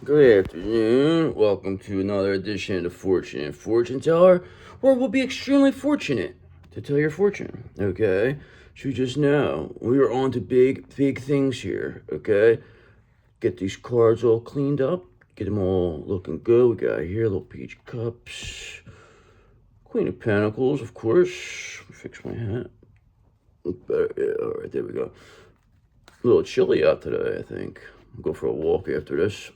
Good afternoon. Welcome to another edition of the Fortune Fortune Teller, where we'll be extremely fortunate to tell your fortune. Okay? So you just know we are on to big things here. Okay? Get these cards all cleaned up. Get them all looking good. We got here little peach cups. Queen of Pentacles, of course. Fix my hat. Look better. Yeah, all right, there we go. A little chilly out today, I think. I'll go for a walk after this.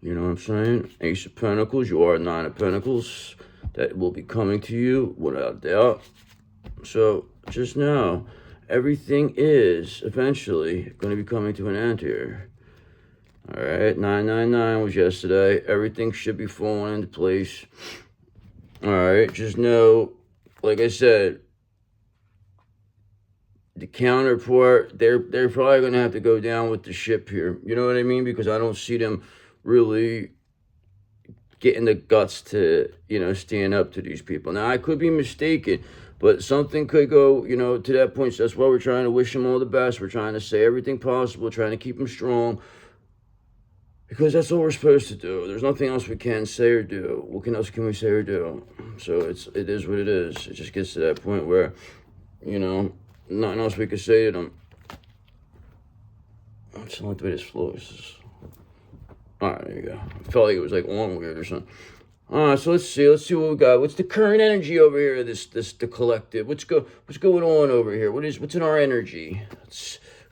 You know what I'm saying? Ace of Pentacles, you are Nine of Pentacles. That will be coming to you without doubt. So just know, everything is eventually going to be coming to an end here. All right, 999 was yesterday. Everything should be falling into place. All right, just know, like I said, the counterpart, they're probably going to have to go down with the ship here. You know what I mean? Because I don't see them really getting the guts to, stand up to these people. Now, I could be mistaken, but something could go, to that point. So that's why we're trying to wish them all the best. We're trying to say everything possible, trying to keep them strong, because that's all we're supposed to do. There's nothing else we can say or do. What else can we say or do? So it is what it is. It just gets to that point where, nothing else we could say to them. It's not the way this flows. All right, there you go. I felt like it was like on weird or something. So let's see what we got. What's the current energy over here? The collective. What's going on over here? What's in our energy?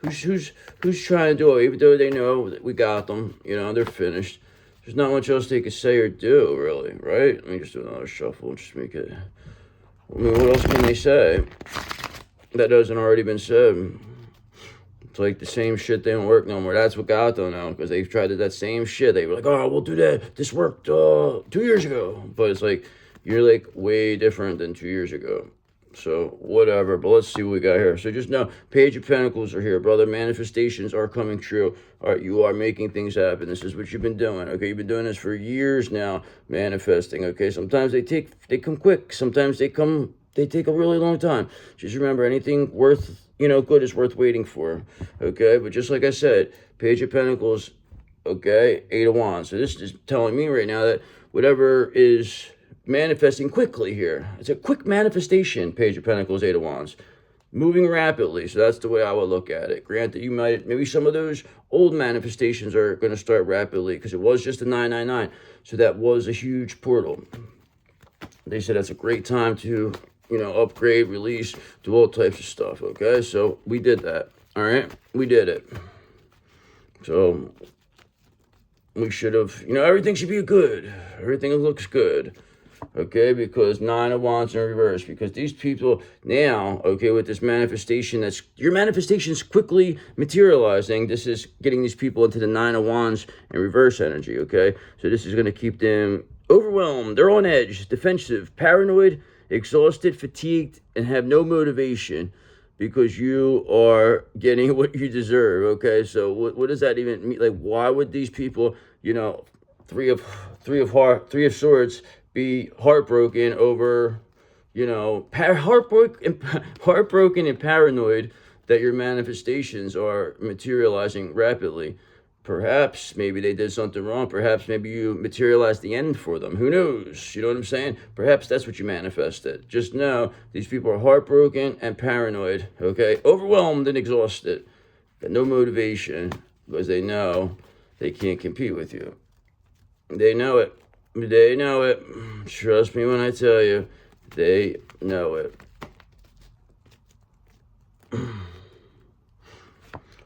Who's trying to do it? Even though they know that we got them, they're finished. There's not much else they could say or do, really, right? Let me just do another shuffle and just make it. I mean, what else can they say that hasn't already been said? It's like the same shit didn't work no more. That's what got them now, because they've tried that same shit. They were like, oh, we'll do that. This worked 2 years ago. But it's like, you're like way different than 2 years ago. So whatever, but let's see what we got here. So just know, Page of Pentacles are here, brother. Manifestations are coming true. All right, you are making things happen. This is what you've been doing. Okay, you've been doing this for years now, manifesting. Okay, sometimes they come quick. Sometimes they take a really long time. Just remember, anything worth good is worth waiting for. Okay, but just like I said, Page of Pentacles. Okay, Eight of Wands. So this is telling me right now that whatever is manifesting quickly here. It's a quick manifestation, Page of Pentacles, Eight of Wands. Moving rapidly, so that's the way I would look at it. Granted, maybe some of those old manifestations are going to start rapidly, because it was just a 999, so that was a huge portal. They said that's a great time to, upgrade, release, do all types of stuff, okay? So we did that, all right? We did it. So we should have, everything should be good. Everything looks good. Okay, because Nine of Wands in reverse, because these people now, okay, with this manifestation, your manifestation is quickly materializing. This is getting these people into the Nine of Wands in reverse energy, okay? So this is going to keep them overwhelmed. They're on edge, defensive, paranoid, exhausted, fatigued, and have no motivation, because you are getting what you deserve, okay? So what does that even mean? Like, why would these people, Three of Swords, be heartbroken over, heartbroken and paranoid that your manifestations are materializing rapidly? Perhaps maybe they did something wrong. Perhaps maybe you materialized the end for them. Who knows? You know what I'm saying? Perhaps that's what you manifested. Just know these people are heartbroken and paranoid, okay? Overwhelmed and exhausted. Got no motivation, because they know they can't compete with you. They know it. They know it. Trust me when I tell you, they know it.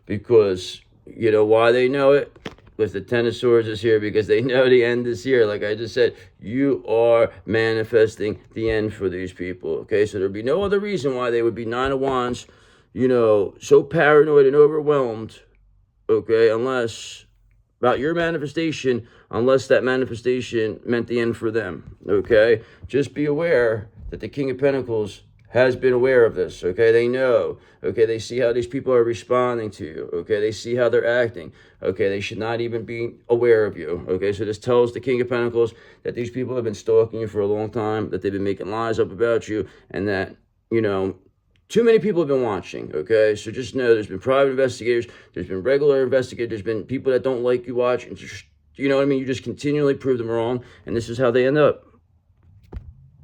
Because, you know why they know it? Because the Ten of Swords is here, because they know the end is here. Like I just said, you are manifesting the end for these people, okay? So there'd be no other reason why they would be Nine of Wands, so paranoid and overwhelmed, okay, about your manifestation, unless that manifestation meant the end for them, okay? Just be aware that the King of Pentacles has been aware of this, okay? They know, okay? They see how these people are responding to you, okay? They see how they're acting, okay? They should not even be aware of you, okay? So this tells the King of Pentacles that these people have been stalking you for a long time, that they've been making lies up about you, and that, Too many people have been watching, okay? So just know there's been private investigators, there's been regular investigators, there's been people that don't like you watch, and just, you know what I mean? You just continually prove them wrong, and this is how they end up.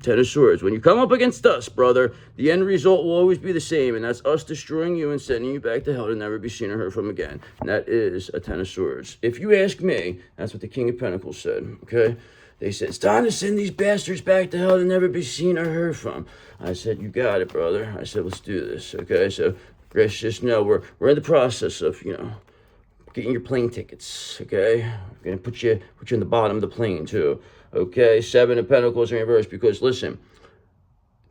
Ten of Swords. When you come up against us, brother, the end result will always be the same, and that's us destroying you and sending you back to hell to never be seen or heard from again. And that is a Ten of Swords. If you ask me, that's what the King of Pentacles said, okay? They said, it's time to send these bastards back to hell to never be seen or heard from. I said, you got it, brother. I said, let's do this, okay? So, Grace, just know we're in the process of, getting your plane tickets, okay? I'm going to put you in the bottom of the plane, too, okay? Seven of Pentacles in reverse, because, listen,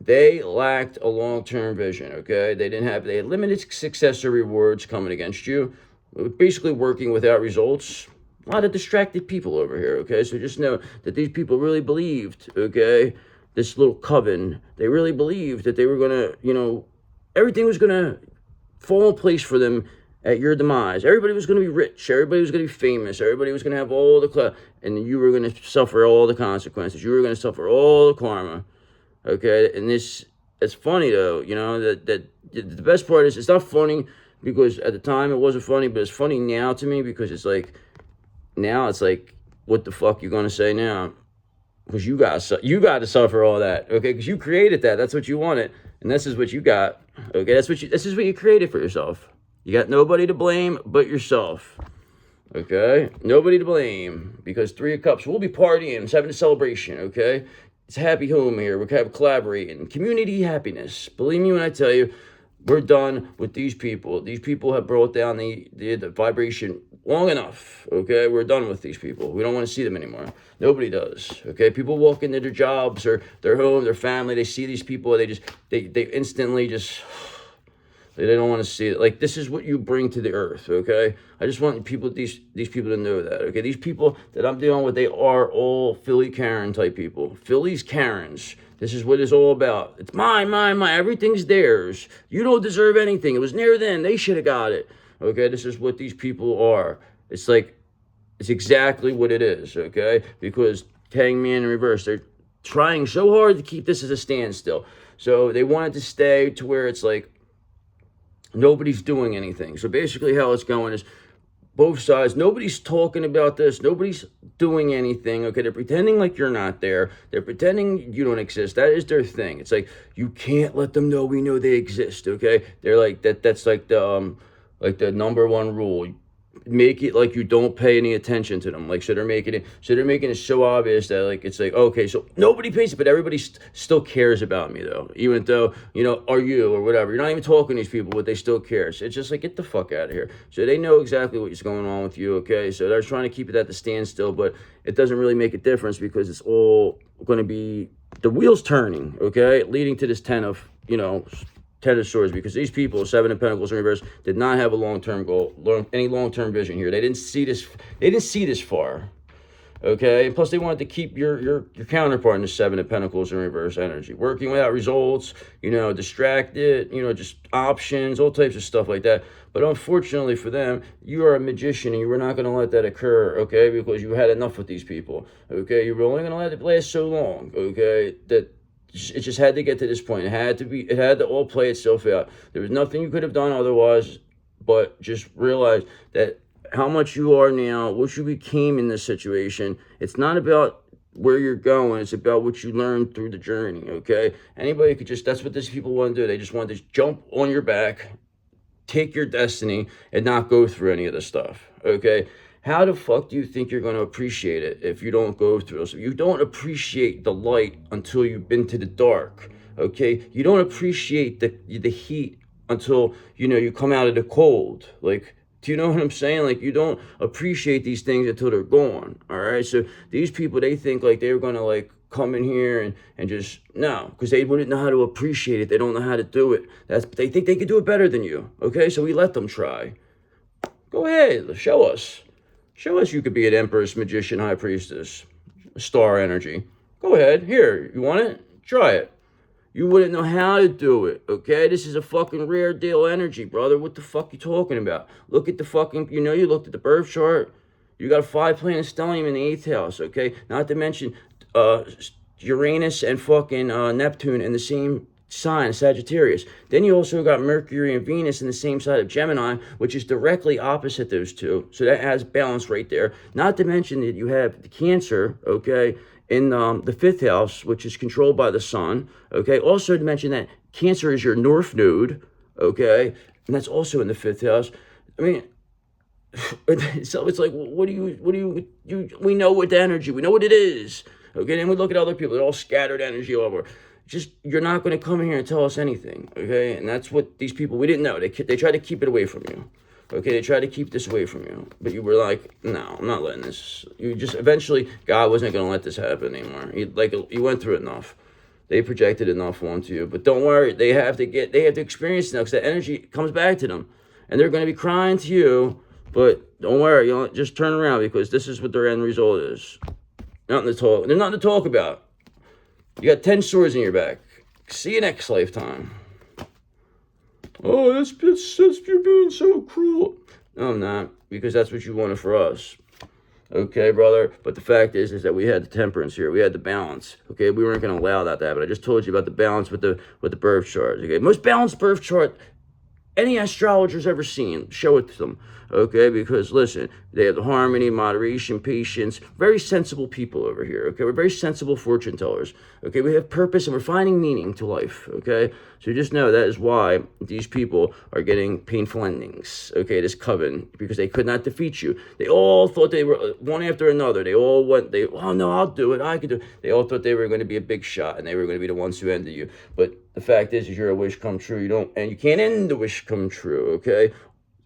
they lacked a long-term vision, okay? They had limited success or rewards coming against you. Basically working without results. A lot of distracted people over here, okay? So just know that these people really believed, okay? This little coven, they really believed that they were going to, everything was going to fall in place for them at your demise. Everybody was going to be rich. Everybody was going to be famous. Everybody was going to have all the clout. And you were going to suffer all the consequences. You were going to suffer all the karma, okay? And it's funny, though, that the best part is it's not funny because at the time it wasn't funny, but it's funny now to me because it's like, now it's like, what the fuck you gonna say now? Because you got to suffer all that, okay? Because you created that. That's what you wanted, and this is what you got, okay? This is what you created for yourself. You got nobody to blame but yourself, okay? Nobody to blame because Three of Cups. We'll be partying, it's having a celebration, okay? It's a happy home here. We're kind of collaborating, community happiness. Believe me when I tell you, we're done with these people. These people have brought down the vibration long enough, okay? We're done with these people. We don't want to see them anymore. Nobody does, okay? People walk into their jobs or their home, their family, they see these people, they instantly just, they don't want to see it. Like, this is what you bring to the earth, okay? I just want people, these people to know that, okay? These people that I'm dealing with, they are all Philly Karen type people. Philly's Karens. This is what it's all about. It's mine. Everything's theirs. You don't deserve anything. It was near them. They should have got it. Okay, this is what these people are. It's like, it's exactly what it is, okay? Because Hangman in reverse, they're trying so hard to keep this as a standstill. So they wanted to stay to where it's like, nobody's doing anything. So basically how it's going is, both sides, nobody's talking about this, nobody's doing anything, okay? They're pretending like you're not there. They're pretending you don't exist. That is their thing. It's like, you can't let them know we know they exist, okay? They're like, that's like the number one rule. Make it like you don't pay any attention to them. Like, so they're making it so obvious that, like, it's like, okay, so nobody pays it, but everybody still cares about me, though. Even though, are you or whatever. You're not even talking to these people, but they still care. So it's just like, get the fuck out of here. So they know exactly what's going on with you, okay? So they're trying to keep it at the standstill, but it doesn't really make a difference because it's all going to be, the wheels turning, okay? Leading to this Ten of Swords, because these people, Seven of Pentacles in reverse, did not have a long-term goal, any long-term vision here. They didn't see this far, okay? And plus, they wanted to keep your counterpart in the Seven of Pentacles in reverse energy, working without results, distracted, just options, all types of stuff like that. But unfortunately for them, you are a magician, and you were not going to let that occur, okay? Because you had enough with these people, okay? You were only going to let it last so long, okay? That it just had to get to this point. It had to all play itself out. There was nothing you could have done otherwise, but just realize that how much you are now, what you became in this situation, it's not about where you're going, it's about what you learned through the journey, okay? Anybody could that's what these people want to do. They just want to jump on your back, take your destiny, and not go through any of this stuff, okay? How the fuck do you think you're going to appreciate it if you don't go through this? You don't appreciate the light until you've been to the dark, okay? You don't appreciate the heat until, you come out of the cold. Like, do you know what I'm saying? Like, you don't appreciate these things until they're gone, all right? So these people, they think like they're going to like come in here and just, no, because they wouldn't know how to appreciate it. They don't know how to do it. They think they could do it better than you, okay? So we let them try. Go ahead, show us. Show us you could be an Empress, Magician, High Priestess, Star Energy. Go ahead. Here, you want it? Try it. You wouldn't know how to do it, okay? This is a fucking rare deal energy, brother. What the fuck you talking about? Look at the fucking, you looked at the birth chart. You got a 5-planet stellium in the 8th house, okay? Not to mention Uranus and fucking Neptune in the same sign, Sagittarius. Then you also got Mercury and Venus in the same side of Gemini, which is directly opposite those two. So that has balance right there. Not to mention that you have the Cancer, okay, in the fifth house, which is controlled by the sun, okay. Also to mention that Cancer is your North Node, okay, and that's also in the fifth house. I mean, so it's like, we know what the energy, we know what it is, okay. Then we look at other people, they're all scattered energy all over. Just, you're not going to come here and tell us anything, okay. And that's what these people, we didn't know, they tried to keep it away from you, okay. They tried to keep this away from you, but you were like, no, I'm not letting this. You just, eventually God wasn't going to let this happen anymore. You went through enough. They projected enough onto you, but don't worry, they have to experience it now, because that energy comes back to them, and they're going to be crying to you. But don't worry, just turn around, because this is what their end result is. Nothing to talk. There's nothing to talk about. You got 10 swords in your back. See you next lifetime. Oh, that's you're being so cruel. No, I'm not, because that's what you wanted for us. Okay, brother. But the fact is that we had the temperance here. We had the balance. Okay, we weren't going to allow that to happen. I just told you about the balance with the birth chart. Okay, most balanced birth chart any astrologer's ever seen. Show it to them, okay? Because, listen, they have the harmony, moderation, patience. Very sensible people over here, okay? We're very sensible fortune tellers, okay? We have purpose, and we're finding meaning to life, okay? So just know that is why these people are getting painful endings, okay? This coven, because they could not defeat you. They all thought they were, one after another, oh, no, I'll do it, I can do it. They all thought they were going to be a big shot, and they were going to be the ones who ended you. But the fact is you're a wish come true. And you can't end the wish come true, okay?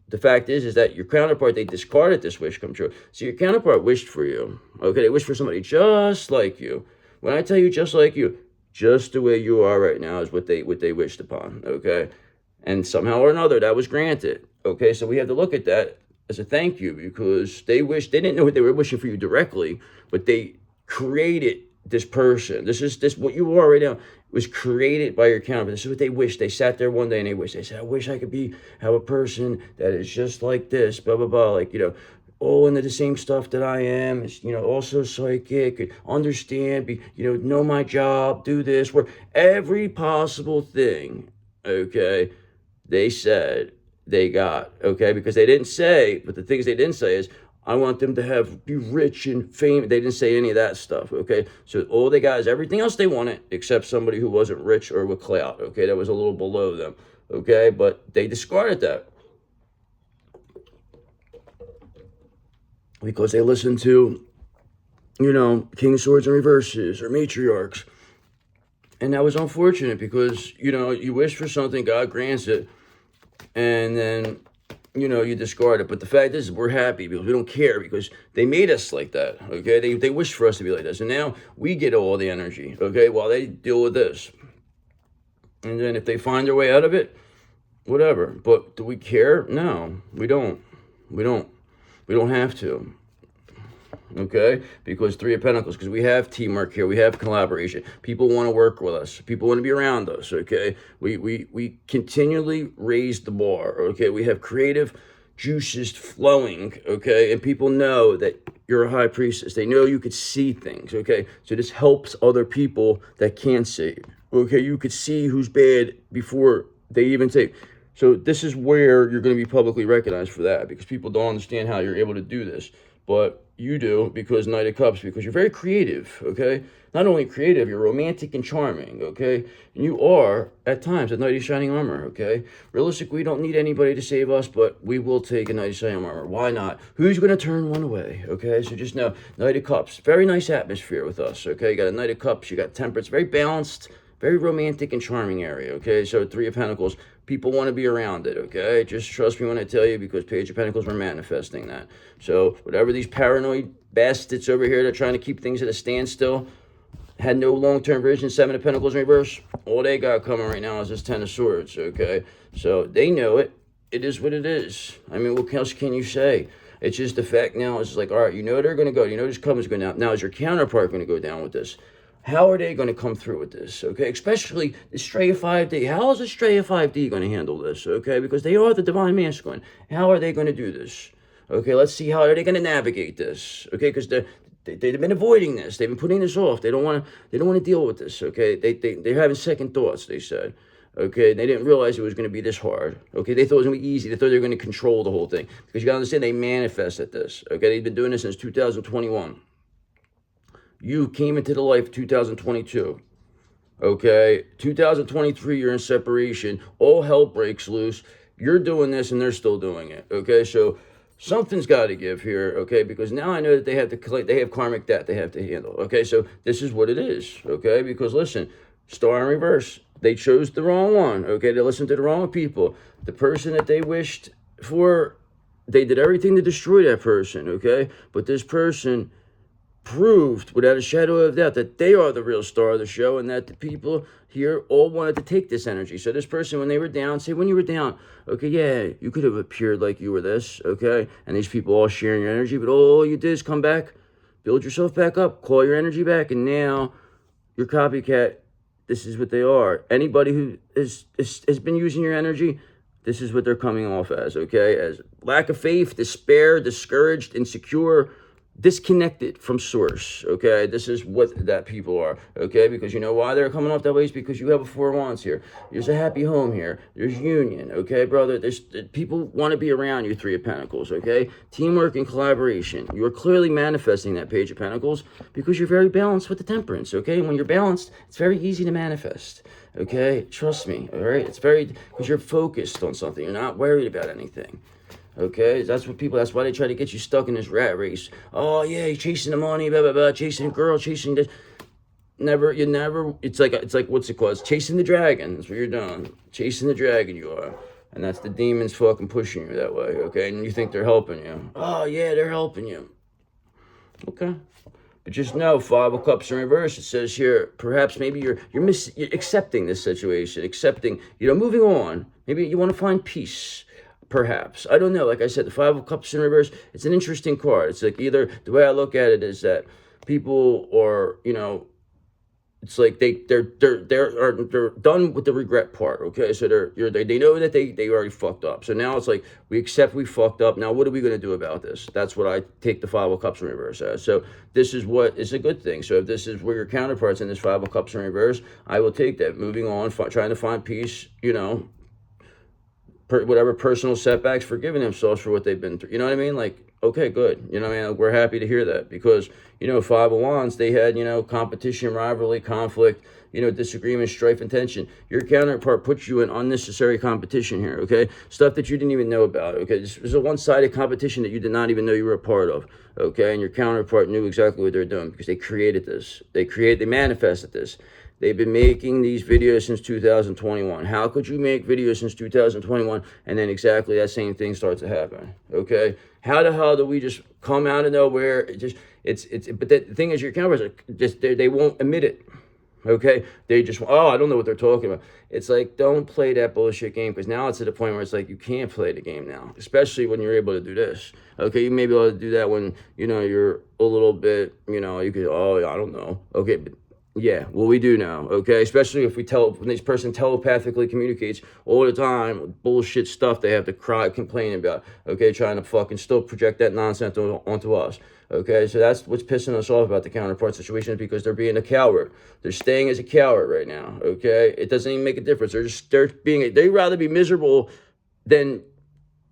The fact is that your counterpart, they discarded this wish come true. So your counterpart wished for you, okay? They wished for somebody just like you. When I tell you just like you, just the way you are right now is what they wished upon, okay? And somehow or another, that was granted, okay? So we have to look at that as a thank you, because they didn't know what they were wishing for you directly, but they created this person. This what you are right now was created by your counterpart. This is what they wished. They sat there one day and they wished. They said, I wish I could have a person that is just like this, blah, blah, blah. Like, all into the same stuff that I am. Is, also psychic, could understand, know my job, do this, where every possible thing, okay, they said they got, okay, because they didn't say, but the things they didn't say is, I want them to be rich and famous. They didn't say any of that stuff, okay? So all they got is everything else they wanted, except somebody who wasn't rich or with clout, okay? That was a little below them, okay? But they discarded that, because they listened to, King of Swords and Reverses or matriarchs. And that was unfortunate, because, you wish for something, God grants it, and then you discard it. But the fact is, we're happy because we don't care, because they made us like that, okay? They wish for us to be like this. And now we get all the energy, okay, while they deal with this. And then if they find their way out of it, whatever. But do we care? No, we don't. We don't have to. Okay, because Three of Pentacles, because we have teamwork here, we have collaboration. People want to work with us. People want to be around us. Okay, we continually raise the bar. Okay, we have creative juices flowing. Okay, and people know that you're a high priestess. They know you could see things. Okay, so this helps other people that can't see. Okay, you could see who's bad before they even say. So this is where you're going to be publicly recognized for that, because people don't understand how you're able to do this. But you do, because Knight of Cups, because you're very creative, okay? Not only creative, you're romantic and charming, okay? And you are, at times, a knight of shining armor, okay? Realistically, we don't need anybody to save us, but we will take a knight of shining armor. Why not? Who's going to turn one away, okay? So just know, Knight of Cups, very nice atmosphere with us, okay? You got a Knight of Cups, you got Temperance, very balanced, very romantic and charming area, okay? So Three of Pentacles, people want to be around it, okay? Just trust me when I tell you, because Page of Pentacles, we're manifesting that. So whatever these paranoid bastards over here that are trying to keep things at a standstill, had no long-term vision, Seven of Pentacles in reverse, all they got coming right now is this Ten of Swords, okay? So they know it. It is what it is. I mean, what else can you say? It's just the fact now is like, all right, they're going to go. This covenant's going down. Now, is your counterpart going to go down with this? How are they going to come through with this, okay? Especially the Stray of 5D. How is the Stray of 5D going to handle this, okay? Because they are the divine masculine. How are they going to do this? Okay, let's see how are they going to navigate this, okay? Because they've been avoiding this. They've been putting this off. They don't want to deal with this. Okay, they're having second thoughts. They said. Okay, they didn't realize it was going to be this hard. Okay, they thought it was going to be easy. They thought they were going to control the whole thing. Because you got to understand, they manifested this. Okay, they've been doing this since 2021. You came into the life 2022. Okay, 2023, you're in separation. All hell breaks loose. You're doing this and they're still doing it. Okay, so something's got to give here. Okay, because now I know that they have to collect, they have karmic debt they have to handle. Okay, so this is what it is. Okay, because listen, star in reverse. They chose the wrong one. Okay, they listened to the wrong people. The person that they wished for, they did everything to destroy that person. Okay, but this person proved without a shadow of doubt that they are the real star of the show, and that the people here all wanted to take this energy. So this person, when they were down, say when you were down, okay, yeah, you could have appeared like you were this, okay, and these people all sharing your energy, but all you did is come back, build yourself back up, call your energy back, and now your copycat, this is what they are. Anybody who has been using your energy, this is what they're coming off as, okay, as lack of faith, despair, discouraged, insecure, disconnected from source. Okay, this is what that people are. Okay, because you know why they're coming off that way is because you have a four of wands here. There's a happy home here. There's union. Okay, brother, there's people want to be around you. Three of Pentacles. Okay, teamwork and collaboration. You're clearly manifesting that Page of Pentacles because you're very balanced with the Temperance. Okay, and when you're balanced, it's very easy to manifest. Okay, trust me. All right, it's very, because you're focused on something. You're not worried about anything. Okay, that's why they try to get you stuck in this rat race. Oh yeah, you're chasing the money, blah blah blah, chasing a girl, chasing this. It's like what's it called? It's chasing the dragon. That's what you're doing. Chasing the dragon you are. And that's the demons fucking pushing you that way, okay? And you think they're helping you. Oh yeah, they're helping you. Okay. But just know, Five of Cups in reverse, it says here, perhaps maybe you're accepting this situation, moving on. Maybe you want to find peace. Perhaps. I don't know. Like I said, the Five of Cups in reverse, it's an interesting card. It's like either, the way I look at it is that people are, it's like they're done with the regret part. Okay, so they know that they already fucked up. So now it's like we accept we fucked up. Now what are we gonna do about this? That's what I take the Five of Cups in reverse as. So this is what is a good thing. So if this is where your counterparts in this Five of Cups in reverse, I will take that. Moving on, trying to find peace. Whatever personal setbacks, forgiving themselves for what they've been through. You know what I mean? Like, okay, good. You know what I mean? We're happy to hear that because, Five of Wands, they had, competition, rivalry, conflict, disagreement, strife, and tension. Your counterpart puts you in unnecessary competition here, okay? Stuff that you didn't even know about, okay? This was a one-sided competition that you did not even know you were a part of, okay? And your counterpart knew exactly what they're doing because they created this. They manifested this. They've been making these videos since 2021. How could you make videos since 2021 and then exactly that same thing starts to happen? Okay, how the hell do we just come out of nowhere? But the thing is, your counterparts they won't admit it. Okay, they just I don't know what they're talking about. It's like, don't play that bullshit game, because now it's to the point where it's like you can't play the game now, especially when you're able to do this. Okay, you may be able to do that when you're a little bit you could I don't know. Okay, but yeah, well, we do now, okay? Especially if when this person telepathically communicates all the time, bullshit stuff they have to complain about, okay? Trying to fucking still project that nonsense onto us, okay? So that's what's pissing us off about the counterpart situation, because they're being a coward. They're staying as a coward right now, okay? It doesn't even make a difference. They'd rather be miserable than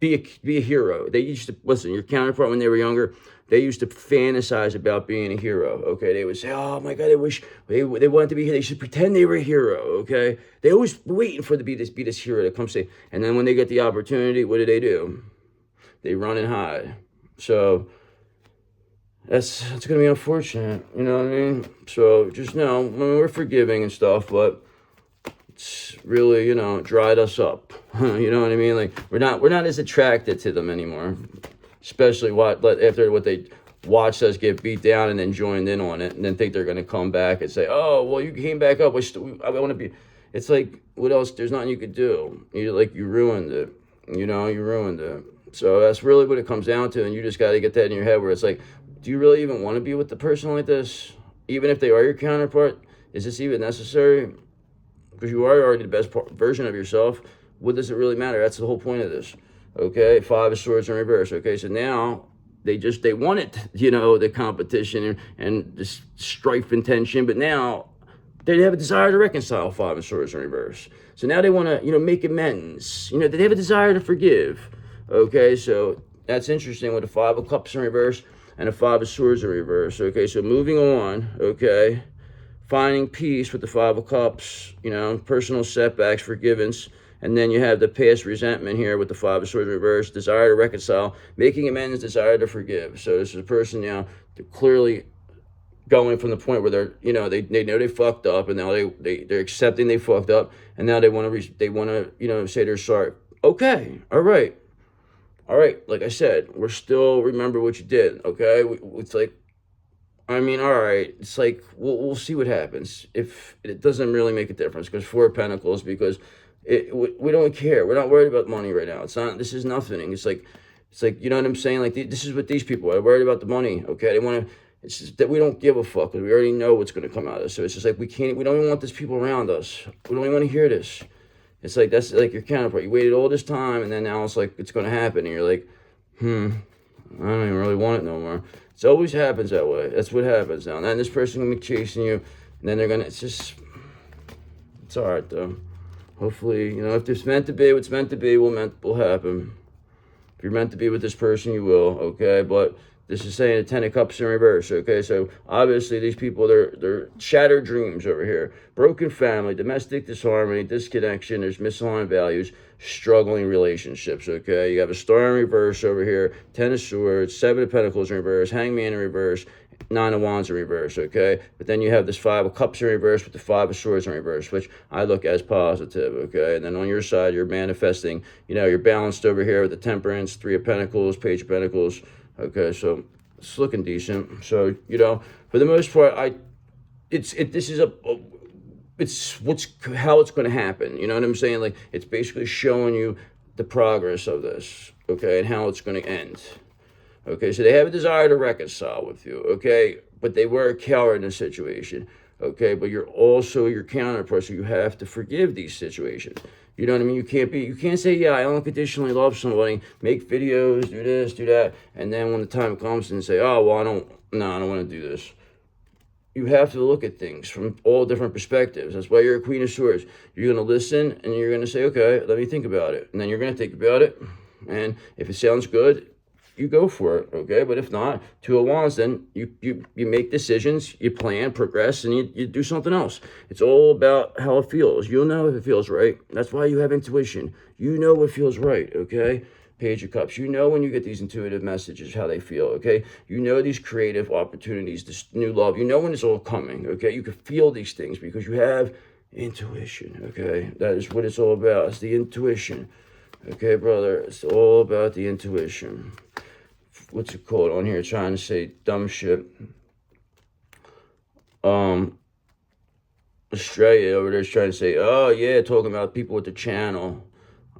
be a hero. They used to, listen, your counterpart when they were younger, they used to fantasize about being a hero, okay? They would say, oh my God, I wish they wanted to be here. They should pretend they were a hero, okay? They always waiting for to be this hero to come say. And then when they get the opportunity, what do? They run and hide. So that's going to be unfortunate, you know what I mean? So just know, we're forgiving and stuff, but it's really, dried us up. You know what I mean? Like we're not as attracted to them anymore. Especially after what they watched us get beat down and then joined in on it and then think they're going to come back and say, oh, well, you came back up. I want to be. It's like, what else? There's nothing you could do. You ruined it. You ruined it. So that's really what it comes down to. And you just got to get that in your head where it's like, do you really even want to be with the person like this? Even if they are your counterpart, is this even necessary? Because you are already the best version of yourself. What does it really matter? That's the whole point of this. Okay, Five of Swords in reverse. Okay, so now they wanted, the competition and this strife and tension, but now they have a desire to reconcile, five of swords in reverse. So now they want to, make amends. They have a desire to forgive. Okay, so that's interesting with the five of cups in reverse and the five of swords in reverse. Okay, so moving on. Okay, finding peace with the five of cups. Personal setbacks, forgiveness. And then you have the past resentment here with the five of swords in reverse, desire to reconcile, making amends, desire to forgive. So this is a person, they're clearly going from the point where they're, they know they fucked up, and now they're accepting they fucked up, and now they want to say they're sorry. Okay, all right, like I said, we're still remember what you did. Okay, it's like, all right, it's like we'll see what happens. If it doesn't really make a difference, because Four of Pentacles, because we don't care. We're not worried about money right now. This is nothing. It's like, you know what I'm saying? Like, this is what these people are worried about, the money. Okay, they want to. It's just that we don't give a fuck, because we already know what's going to come out of us. So it's just like we don't even want these people around us. We don't even want to hear this. It's like, that's like your counterpart. You waited all this time, and then now it's like it's going to happen, and you're like, I don't even really want it no more. It always happens that way. That's what happens now. And then this person going to be chasing you, and then they're going to, it's all right, though. Hopefully, if it's meant to be, what's meant to be will happen. If you're meant to be with this person, you will, okay? But this is saying the Ten of Cups in reverse, okay? So obviously these people, they're shattered dreams over here. Broken family, domestic disharmony, disconnection, there's misaligned values, struggling relationships, okay? You have a Star in reverse over here, Ten of Swords, Seven of Pentacles in reverse, Hangman in reverse, Nine of Wands in reverse, okay? But then you have this Five of Cups in reverse with the Five of Swords in reverse, which I look as positive, okay? And then on your side, you're manifesting, you're balanced over here with the Temperance, Three of Pentacles, Page of Pentacles, okay? So it's looking decent. So, for the most part, how it's going to happen. You know what I'm saying? Like, it's basically showing you the progress of this, okay? And how it's going to end. Okay, so they have a desire to reconcile with you, okay? But they were a coward in the situation, okay? But you're also your counterpart, so you have to forgive these situations. You know what I mean? You can't say, yeah, I unconditionally love somebody, make videos, do this, do that, and then when the time comes and say, oh, well, I don't want to do this. You have to look at things from all different perspectives. That's why you're a Queen of Swords. You're going to listen, and you're going to say, okay, let me think about it. And then you're going to think about it, and if it sounds good, you go for it, okay? But if not, Two of Wands, then you make decisions, you plan, progress, and you do something else. It's all about how it feels. You'll know if it feels right. That's why you have intuition. You know what feels right, okay? Page of Cups. You know when you get these intuitive messages, how they feel, okay? You know these creative opportunities, this new love. You know when it's all coming, okay? You can feel these things because you have intuition, okay? That is what it's all about. It's the intuition, okay, brother? It's all about the intuition. What's it called on here? Trying to say dumb shit. Australia over there is trying to say, oh yeah, talking about people with the channel.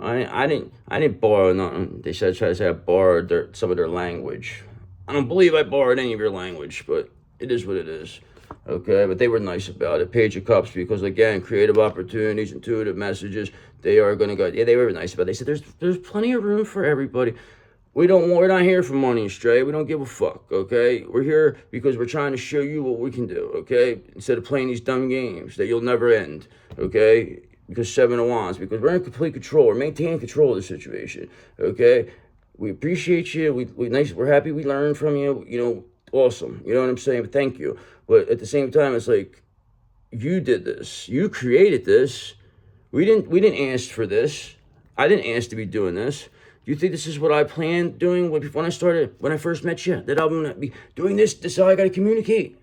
I didn't borrow nothing. They try to say I borrowed some of their language. I don't believe I borrowed any of your language, but it is what it is. Okay, but they were nice about it. Page of Cups, because again, creative opportunities, intuitive messages, they are going to go. Yeah, they were nice about it. They said there's plenty of room for everybody. We're not here for money, Stray. We don't give a fuck, okay? We're here because we're trying to show you what we can do, okay? Instead of playing these dumb games that you'll never end, okay? Because Seven of Wands, because we're in complete control. We're maintaining control of the situation, okay? We appreciate you. We're happy we learned from you. Awesome. You know what I'm saying? But thank you. But at the same time, it's like, you did this. You created this. We didn't ask for this. I didn't ask to be doing this. Do you think this is what I planned doing when I first met you? That I'm gonna be doing this. This is how I gotta communicate.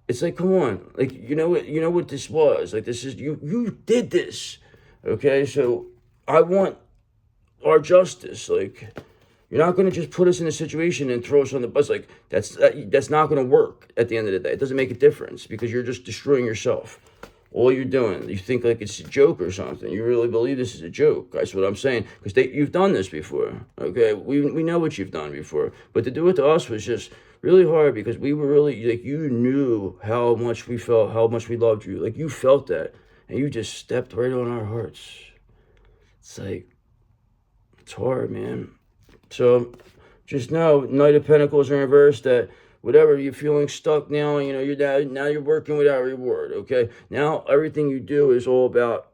It's like, come on, like you know what this was. Like this is you did this, okay? So I want our justice. Like you're not gonna just put us in a situation and throw us on the bus. Like that's not gonna work at the end of the day. It doesn't make a difference because you're just destroying yourself. All you're doing, you think like it's a joke or something. You really believe this is a joke. That's what I'm saying. Because you've done this before, okay? We know what you've done before. But to do it to us was just really hard because we were really, like, you knew how much we felt, how much we loved you. Like, you felt that. And you just stepped right on our hearts. It's like, it's hard, man. So, Just know, Knight of Pentacles in reverse, that whatever you're feeling stuck now, now you're working without reward, okay? Now everything you do is all about,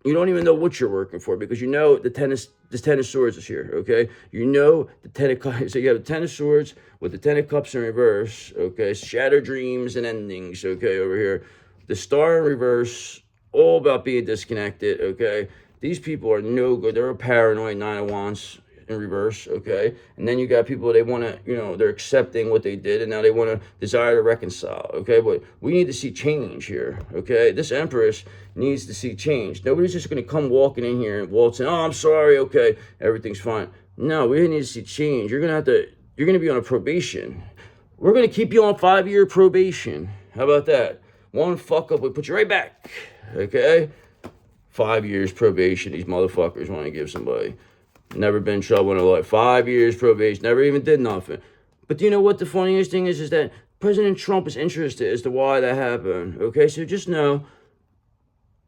you don't even know what you're working for, because you know the Ten of Swords is here, okay? You know the Ten of Cups, so you have the Ten of Swords with the Ten of Cups in reverse, okay? Shattered dreams and endings, okay, over here. The Star in reverse, all about being disconnected, okay? These people are no good. They're a paranoid Nine of Wands in reverse, okay? And then you got people, they want to, they're accepting what they did, and now they want to desire to reconcile, okay? But we need to see change here, okay? This Empress needs to see change. Nobody's just going to come walking in here and waltzing, oh, I'm sorry, okay, everything's fine. No, we need to see change. You're going to be on a probation. We're going to keep you on 5-year probation. How about that? One fuck up, we put you right back, okay? 5 years probation, these motherfuckers want to give somebody. Never been in trouble in their life. 5 years probation, never even did nothing. But do you know what the funniest thing is that President Trump is interested as to why that happened, okay? So just know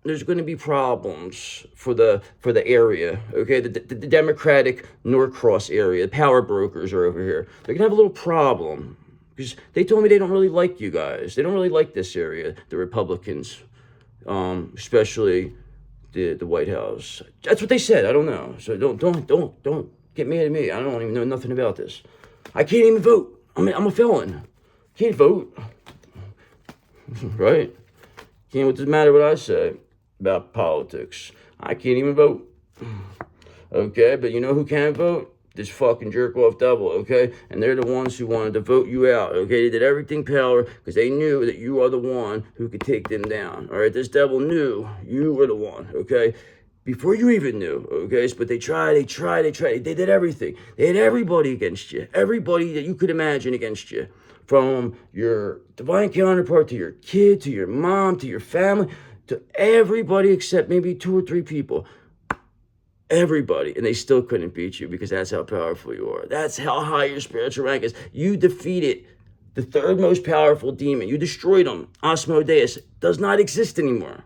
there's going to be problems for the area, okay? The Democratic Norcross area, the power brokers are over here. They're going to have a little problem because they told me they don't really like you guys. They don't really like this area, the Republicans, especially the White House. That's what they said. I don't know. So don't get mad at me. I don't even know nothing about this. I can't even vote. I'm a felon. Can't vote. Right? Can't. What does it matter what I say about politics? I can't even vote. Okay, but you know who can vote? This fucking jerk off devil, okay? And they're the ones who wanted to vote you out, okay? They did everything power because they knew that you are the one who could take them down, all right? This devil knew you were the one, okay? Before you even knew, okay? But they tried. They did everything. They had everybody against you. Everybody that you could imagine against you. From your divine counterpart to your kid, to your mom, to your family, to everybody except maybe 2 or 3 people. Everybody, and they still couldn't beat you because that's how powerful you are. That's how high your spiritual rank is. You defeated the 3rd most powerful demon. You destroyed him. Asmodeus does not exist anymore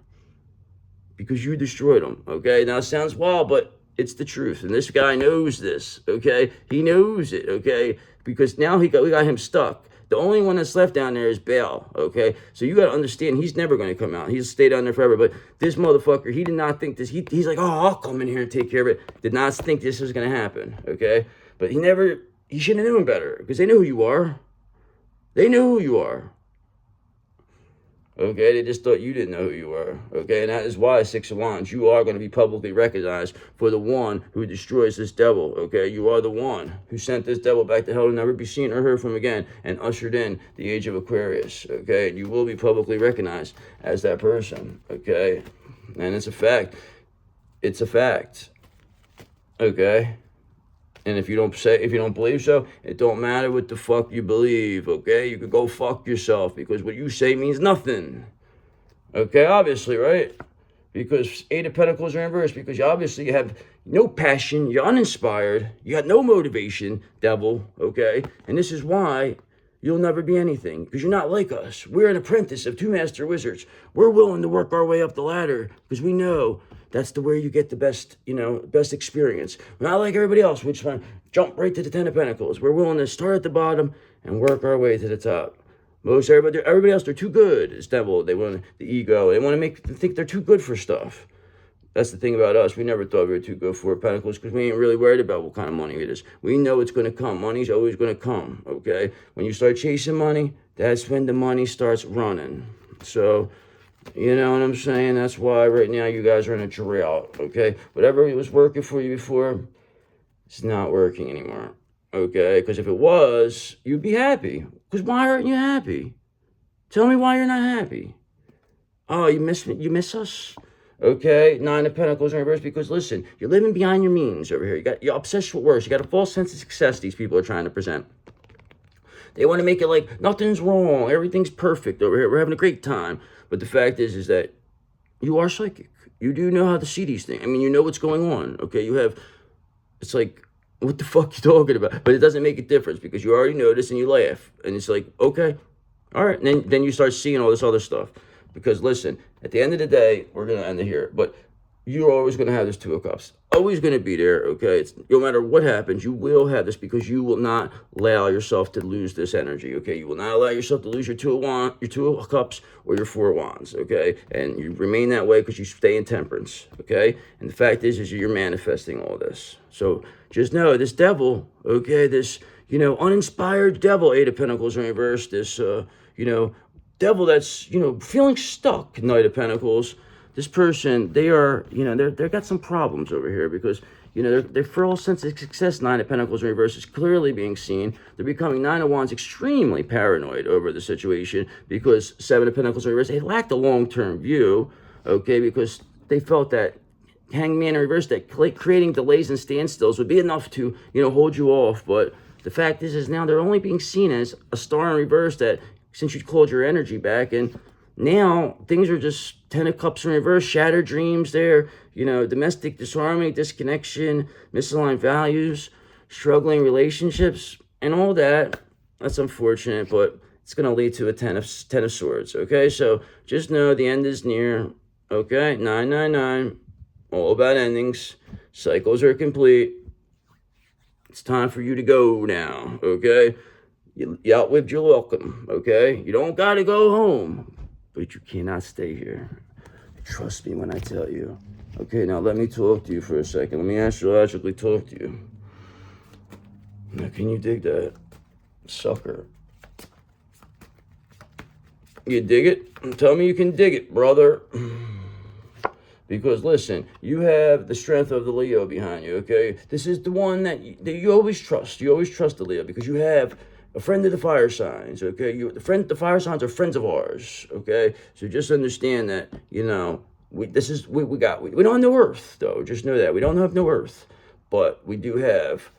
because you destroyed him, okay? Now, it sounds wild, but it's the truth, and this guy knows this, okay? He knows it, okay? Because now we got him stuck. The only one that's left down there is Baal, okay? So you got to understand, he's never going to come out. He'll stay down there forever. But this motherfucker, he did not think this. He's like, oh, I'll come in here and take care of it. Did not think this was going to happen, okay? But he should have known better because they know who you are. They knew who you are. Okay, they just thought you didn't know who you were. Okay, and that is why 6 of Wands, you are going to be publicly recognized for the one who destroys this devil. Okay, you are the one who sent this devil back to hell to never be seen or heard from again and ushered in the age of Aquarius. Okay, and you will be publicly recognized as that person. Okay, and it's a fact. It's a fact. Okay. And if you don't believe so, it don't matter what the fuck you believe, okay? You could go fuck yourself because what you say means nothing. Okay, obviously, right? Because 8 of Pentacles are in reverse, because you have no passion, you're uninspired, you got no motivation, devil, okay? And this is why you'll never be anything, because you're not like us. We're an apprentice of 2 master wizards. We're willing to work our way up the ladder because we know that's the way you get the best, best experience. We're not like everybody else. We just want to jump right to the 10 of Pentacles. We're willing to start at the bottom and work our way to the top. Everybody else, they're too good. It's devil. They want the ego. They want to make them think they're too good for stuff. That's the thing about us. We never thought we were too good for Pentacles because we ain't really worried about what kind of money it is. We know it's going to come. Money's always going to come, okay? When you start chasing money, that's when the money starts running. So, you know what I'm saying? That's why right now you guys are in a drought, okay? Whatever was working for you before, it's not working anymore, okay? Because if it was, you'd be happy. Because why aren't you happy? Tell me why you're not happy. Oh, you miss me? You miss us? Okay, 9 of Pentacles in reverse, because listen, you're living behind your means over here. You're obsessed with worse. You got a false sense of success these people are trying to present. They want to make it like nothing's wrong, everything's perfect over here, we're having a great time. But the fact is that you are psychic. You do know how to see these things. I mean, you know what's going on, okay? It's like, what the fuck you talking about? But it doesn't make a difference because you already notice and you laugh. And it's like, okay, all right. And then you start seeing all this other stuff. Because listen, at the end of the day, we're going to end it here. But you're always going to have this 2 of Cups. always going to be there, okay? It's, no matter what happens, you will have this because you will not allow yourself to lose this energy, okay? You will not allow yourself to lose your two of cups, or your four of wands, okay? And you remain that way because you stay in temperance, okay? And the fact is you're manifesting all this. So just know this devil, okay, this, uninspired devil, Eight of Pentacles in reverse, this, devil that's, feeling stuck, Knight of Pentacles. This person, they are, they've got some problems over here because, their false sense of success, Nine of Pentacles in reverse, is clearly being seen. They're becoming Nine of Wands extremely paranoid over the situation because Seven of Pentacles in reverse, they lacked a long-term view, okay, because they felt that Hangman in reverse, that creating delays and standstills would be enough to, hold you off. But the fact is now they're only being seen as a star in reverse that since you called your energy back, and now things are just Ten of Cups in reverse, shattered dreams there, domestic disharmony, disconnection, misaligned values, struggling relationships, and all that. That's unfortunate, but it's going to lead to a Ten of Swords, okay? So just know the end is near, okay? 999, all about endings. Cycles are complete. It's time for you to go now, okay? You outlived your welcome, okay? You don't got to go home, but you cannot stay here. Trust me when I tell you. Okay, now let me talk to you for a second. Let me astrologically talk to you. Now, can you dig that? Sucker. You dig it? Tell me you can dig it, brother. Because listen, you have the strength of the Leo behind you, okay? This is the one that you always trust. You always trust the Leo because you have a friend of the fire signs, okay? The fire signs are friends of ours, okay? So just understand that, we don't have no earth, though. Just know that. We don't have no earth. But we do have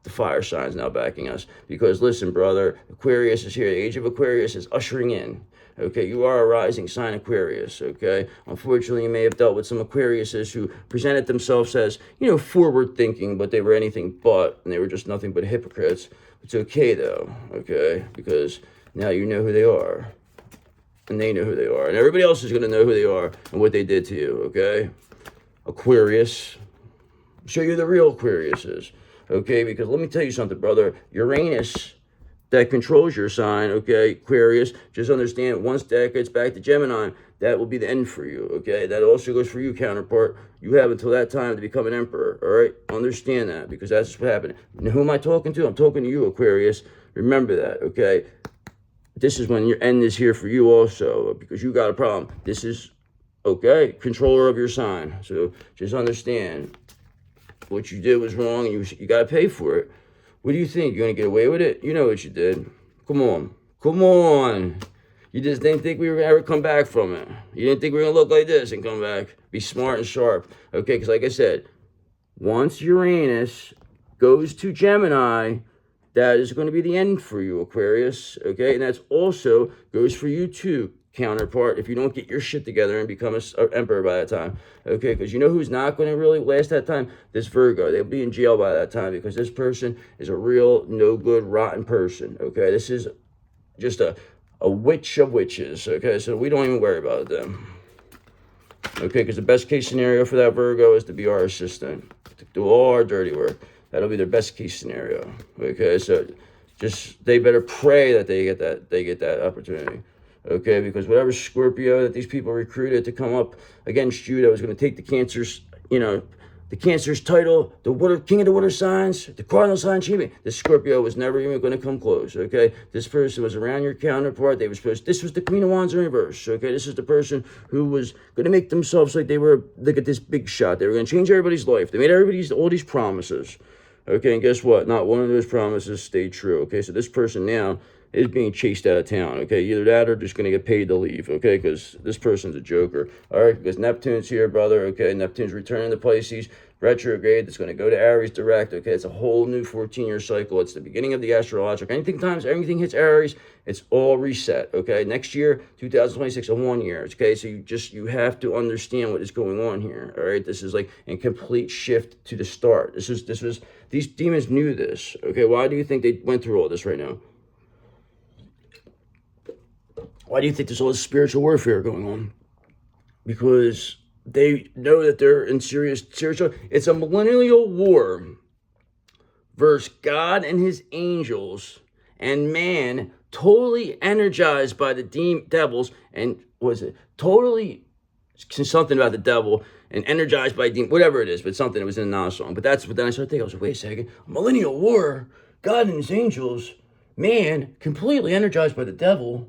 the fire signs now backing us. Because listen, brother, Aquarius is here. The age of Aquarius is ushering in. Okay, you are a rising sign Aquarius, okay? Unfortunately, you may have dealt with some Aquariuses who presented themselves as, forward thinking, but they were anything but, and they were just nothing but hypocrites. It's okay, though, okay? Because now you know who they are, and they know who they are, and everybody else is going to know who they are and what they did to you, okay? Aquarius, show you the real Aquariuses, okay? Because let me tell you something, brother. Uranus, that controls your sign, okay, Aquarius, just understand once that gets back to Gemini, that will be the end for you, okay? That also goes for you, counterpart. You have until that time to become an emperor, all right? Understand that, because that's what happened. Now, who am I talking to? I'm talking to you, Aquarius. Remember that, okay? This is when your end is here for you also, because you got a problem. This is, okay, controller of your sign. So just understand what you did was wrong, and you got to pay for it. What do you think? You're going to get away with it? You know what you did. Come on. Come on. You just didn't think we were going to ever come back from it. You didn't think we were going to look like this and come back. Be smart and sharp. Okay, because like I said, once Uranus goes to Gemini, that is going to be the end for you, Aquarius. Okay, and that's also goes for you too, counterpart, if you don't get your shit together and become an emperor by that time, okay? Because you know who's not going to really last that time? This Virgo. They'll be in jail by that time because this person is a real no good, rotten person, okay? This is just a witch of witches, okay? So we don't even worry about them, okay? Because the best case scenario for that Virgo is to be our assistant, to do all our dirty work. That'll be their best case scenario, okay? So just they better pray that they get that opportunity. Okay, because whatever Scorpio that these people recruited to come up against you that was going to take the Cancer's, the Cancer's title, the king of the water signs, the cardinal sign champion, the Scorpio was never even going to come close, okay? This person was around your counterpart. This was the Queen of Wands in reverse, okay? This is the person who was going to make themselves like they were, look at this big shot. They were going to change everybody's life. They made all these promises, okay? And guess what? Not one of those promises stayed true, okay? So this person now is being chased out of town, okay? Either that or just going to get paid to leave, okay? Because this person's a joker, all right? Because Neptune's here, brother, okay? Neptune's returning to Pisces, retrograde. That's going to go to Aries direct, okay? It's a whole new 14-year cycle. It's the beginning of the astrological. Anything hits Aries, it's all reset, okay? Next year, 2026, a 1 year, okay? So you have to understand what is going on here, all right? This is like a complete shift to the start. These demons knew this, okay? Why do you think they went through all this right now? Why do you think there's all this spiritual warfare going on? Because They know that they're in serious trouble. It's a millennial war versus God and his angels and man, totally energized by the devils, and was it totally something about the devil and energized by demon, whatever it is, but something that was in the Nas song. But then I started thinking, I was like, wait a second, a millennial war, God and his angels, man, completely energized by the devil.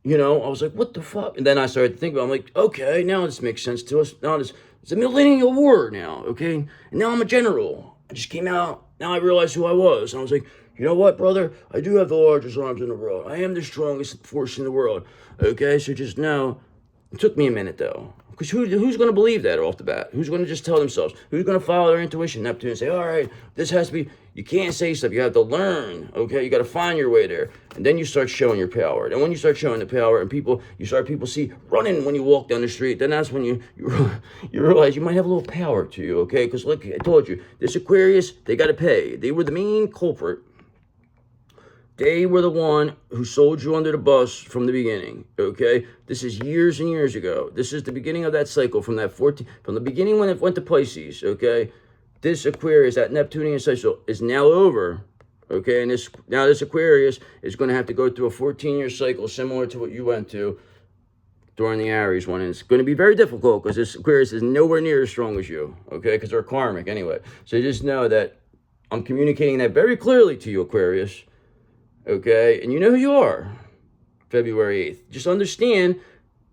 I was like, what the fuck? And then I started to think about it. I'm like, okay, now this makes sense to us. Now it's a millennial war now, okay? And now I'm a general. I just came out. Now I realized who I was. And I was like, you know what, brother? I do have the largest arms in the world. I am the strongest force in the world, okay? So just know, it took me a minute, though. Because who's going to believe that off the bat? Who's going to just tell themselves? Who's going to follow their intuition, Neptune, and say, all right, this has to be... You can't say stuff. You have to learn, okay? You got to find your way there. And then you start showing your power. And when you start showing the power and people see running when you walk down the street, then that's when you realize you might have a little power to you, okay? Because look, I told you, this Aquarius, they got to pay. They were the main culprit. They were the one who sold you under the bus from the beginning, okay? This is years and years ago. This is the beginning of that cycle from the beginning when it went to Pisces, okay? This Aquarius, that Neptunian cycle, is now over, okay? And this Aquarius is going to have to go through a 14-year cycle similar to what you went to during the Aries one. And it's going to be very difficult because this Aquarius is nowhere near as strong as you, okay? Because they're karmic anyway. So just know that I'm communicating that very clearly to you, Aquarius, okay? And you know who you are, February 8th. Just understand...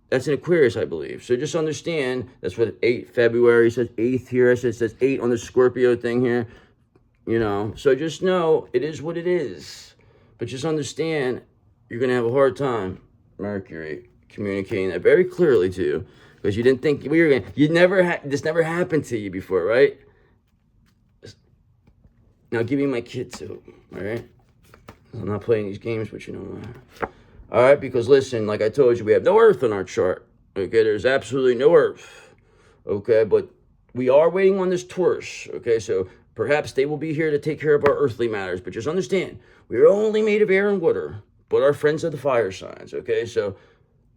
That's an Aquarius, I believe. So just understand, that's what 8 February says, 8th here. It says 8 on the Scorpio thing here. So just know, it is what it is. But just understand, you're going to have a hard time, Mercury, communicating that very clearly to you. Because you didn't think we were going to, this never happened to you before, right? Now give me my kid too, all right? I'm not playing these games, but you know. All right, because listen, like I told you, we have no Earth in our chart. Okay, there's absolutely no Earth. Okay, but we are waiting on this Taurus. Okay, so perhaps they will be here to take care of our earthly matters. But just understand, we are only made of air and water, but our friends are the fire signs. Okay, so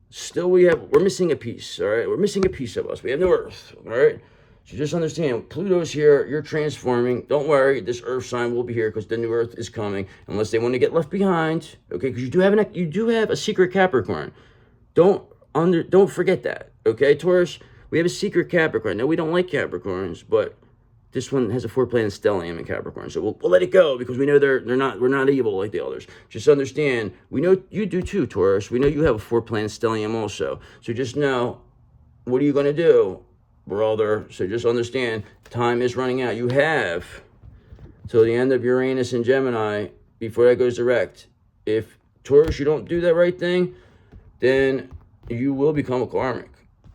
still we're missing a piece. All right, we're missing a piece of us. We have no Earth. All right. So just understand, Pluto's here, you're transforming. Don't worry, this Earth sign will be here because the new Earth is coming, unless they want to get left behind, okay? Because you do have a secret Capricorn. Don't forget that, okay, Taurus? We have a secret Capricorn. No, we don't like Capricorns, but this one has a 4-planet stellium in Capricorn, so we'll let it go because we know we're not evil like the others. Just understand, we know you do too, Taurus. We know you have a 4-planet stellium also. So just know, what are you going to do, brother? So just understand, time is running out. You have till the end of Uranus and Gemini before that goes direct. If Taurus, you don't do that right thing, then you will become a karmic,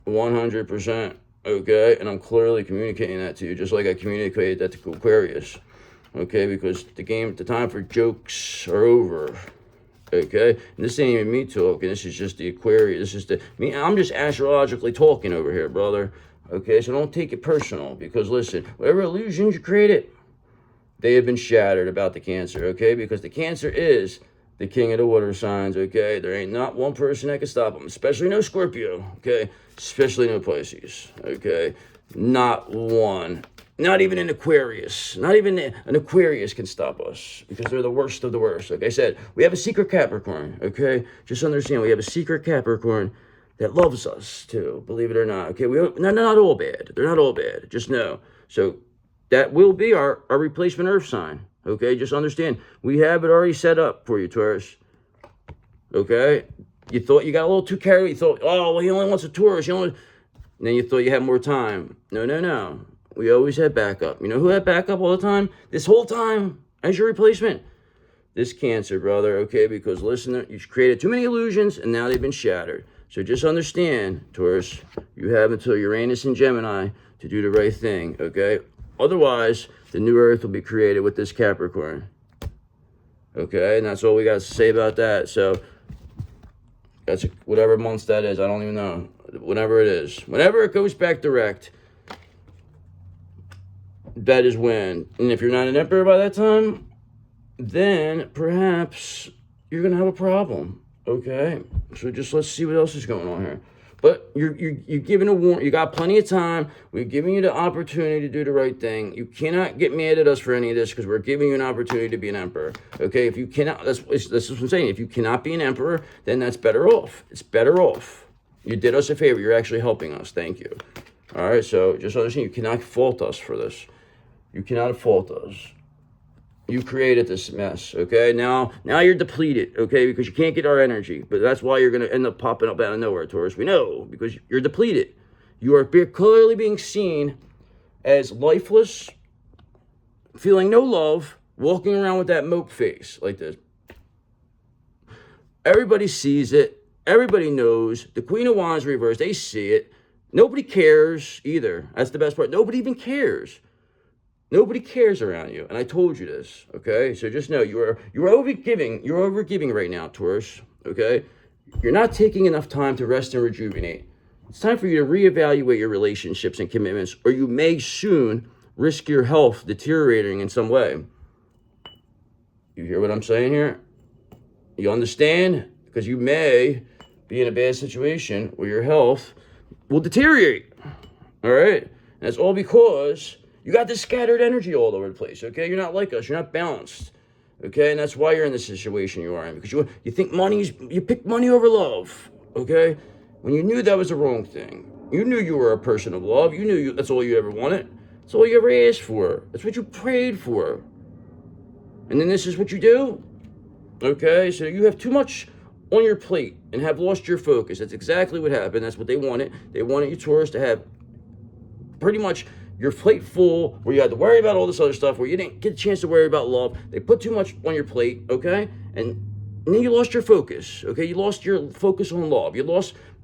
100%. Okay, and I'm clearly communicating that to you, just like I communicated that to Aquarius. Okay, because the time for jokes are over. Okay, and this ain't even me talking. This is just the Aquarius. This is me. I'm just astrologically talking over here, brother. Okay, so don't take it personal, because listen, whatever illusions you created, they have been shattered about the Cancer, okay? Because the Cancer is the king of the water signs, okay? There ain't not one person that can stop them, especially no Scorpio, okay? Especially no Pisces, okay? Not one. Not even an Aquarius. Not even an Aquarius can stop us, because they're the worst of the worst. Like I said, we have a secret Capricorn, okay? Just understand, we have a secret Capricorn that loves us too, believe it or not. Okay, they're not all bad. They're not all bad. Just know. So that will be our replacement Earth sign. Okay, just understand. We have it already set up for you, Taurus. Okay? You thought you got a little too carried. You thought, oh, well, he only wants a Taurus. And then you thought you had more time. No. We always had backup. You know who had backup all the time? This whole time as your replacement? This Cancer, brother. Okay, because listen, you created too many illusions, and now they've been shattered. So just understand, Taurus, you have until Uranus and Gemini to do the right thing, okay? Otherwise, the new Earth will be created with this Capricorn. Okay, and that's all we got to say about that. So, that's whatever months that is. I don't even know. Whenever it is. Whenever it goes back direct, that is when. And if you're not an emperor by that time, then perhaps you're going to have a problem. Okay, so just let's see what else is going on here. But you're giving a warning. You got plenty of time. We're giving you the opportunity to do the right thing. You cannot get mad at us for any of this because we're giving you an opportunity to be an emperor. Okay, if you cannot, that's what I'm saying. If you cannot be an emperor, then that's better off. It's better off. You did us a favor. You're actually helping us. Thank you. All right, so just understand, you cannot fault us for this. You cannot fault us. You created this mess, okay? Now you're depleted, okay? Because you can't get our energy. But that's why you're going to end up popping up out of nowhere, Taurus. We know, because you're depleted. You are clearly being seen as lifeless, feeling no love, walking around with that mope face like this. Everybody sees it. Everybody knows. The Queen of Wands reversed. They see it. Nobody cares either. That's the best part. Nobody even cares. Nobody cares around you, and I told you this, okay? So just know you're overgiving. You're overgiving right now, Taurus, okay? You're not taking enough time to rest and rejuvenate. It's time for you to reevaluate your relationships and commitments, or you may soon risk your health deteriorating in some way. You hear what I'm saying here? You understand? Because you may be in a bad situation where your health will deteriorate, all right? And that's all because you got this scattered energy all over the place, okay? You're not like us. You're not balanced, okay? And that's why you're in the situation you are in, because you think you pick money over love, okay? When you knew that was the wrong thing. You knew you were a person of love. You knew that's all you ever wanted. That's all you ever asked for. That's what you prayed for. And then this is what you do, okay? So you have too much on your plate and have lost your focus. That's exactly what happened. That's what they wanted. They wanted you, Taurus, to have pretty much your plate full, where you had to worry about all this other stuff, where you didn't get a chance to worry about love. They put too much on your plate, okay? And then you lost your focus, okay? You lost your focus on love. You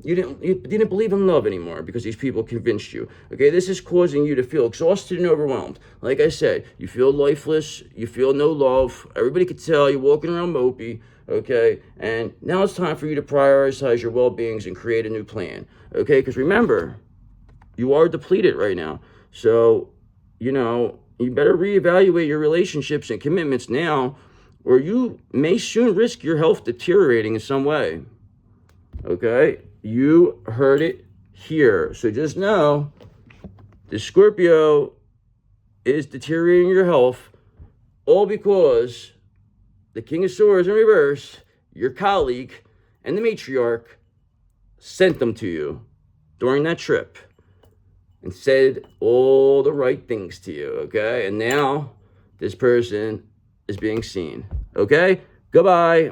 didn't believe in love anymore because these people convinced you, okay? This is causing you to feel exhausted and overwhelmed. Like I said, you feel lifeless. You feel no love. Everybody could tell you're walking around mopey, okay? And now it's time for you to prioritize your well-beings and create a new plan, okay? Because remember, you are depleted right now. So, you better reevaluate your relationships and commitments now, or you may soon risk your health deteriorating in some way. Okay? You heard it here. So just know, the Scorpio is deteriorating your health, all because the King of Swords in reverse, your colleague, and the matriarch sent them to you during that trip and said all the right things to you, okay? And now this person is being seen, okay? Goodbye.